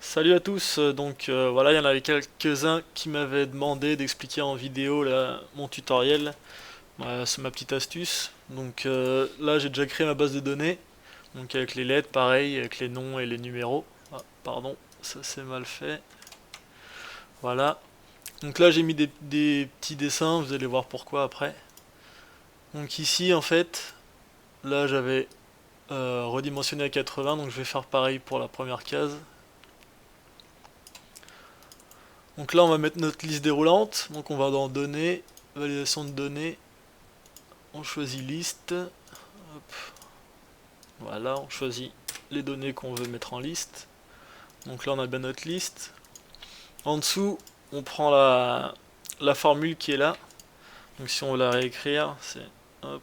Salut à tous, voilà, il y en avait quelques-uns qui m'avaient demandé d'expliquer en vidéo là, mon tutoriel. C'est ma petite astuce. Là j'ai déjà créé ma base de données, donc avec les lettres pareil, avec les noms et les numéros. Ah, pardon, ça c'est mal fait. Voilà. Donc là j'ai mis des petits dessins, vous allez voir pourquoi après. Donc ici en fait, là j'avais redimensionné à 80, donc je vais faire pareil pour la première case. Donc là, on va mettre notre liste déroulante. Donc on va dans données, validation de données. On choisit liste. Hop. Voilà, on choisit les données qu'on veut mettre en liste. Donc là, on a bien notre liste. En dessous, on prend la formule qui est là. Donc si on veut la réécrire, c'est hop,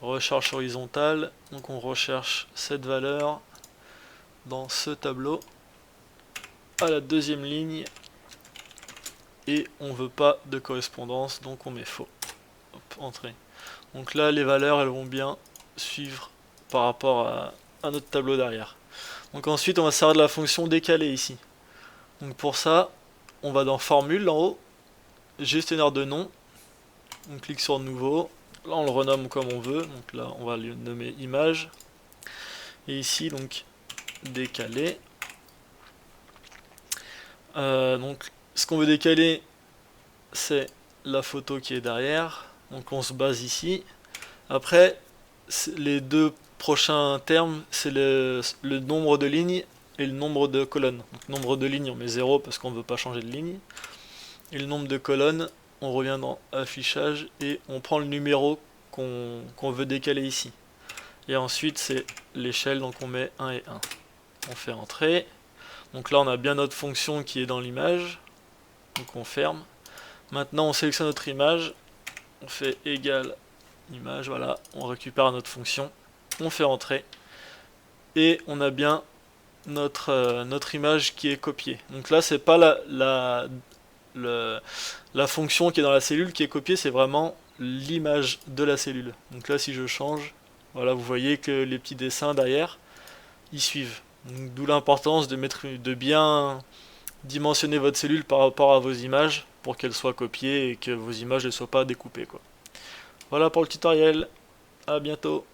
recherche horizontale. Donc on recherche cette valeur dans ce tableau à la deuxième ligne et on veut pas de correspondance, donc on met faux. Hop, entrée. Donc là, les valeurs, elles vont bien suivre par rapport à notre tableau derrière. Donc ensuite, on va se servir de la fonction décaler ici. Donc pour ça, on va dans formule en haut, gestionnaire de nom, on clique sur nouveau, là on le renomme comme on veut, donc là on va lui nommer image, et ici donc décaler. Donc ce qu'on veut décaler, c'est la photo qui est derrière, donc on se base ici. Après, les deux prochains termes, c'est le nombre de lignes et le nombre de colonnes. Donc nombre de lignes, on met 0 parce qu'on ne veut pas changer de ligne. Et le nombre de colonnes, on revient dans affichage et on prend le numéro qu'on veut décaler ici. Et ensuite, c'est l'échelle, donc on met 1 et 1. On fait entrer. Donc là, on a bien notre fonction qui est dans l'image. Donc on ferme. Maintenant, on sélectionne notre image. On fait égal image, voilà. On récupère notre fonction. On fait entrer. Et on a bien notre image qui est copiée. Donc là, c'est pas la fonction qui est dans la cellule qui est copiée, c'est vraiment l'image de la cellule. Donc là, si je change, voilà, vous voyez que les petits dessins derrière, ils suivent. D'où l'importance de bien dimensionner votre cellule par rapport à vos images pour qu'elles soient copiées et que vos images ne soient pas découpées, quoi. Voilà pour le tutoriel. À bientôt.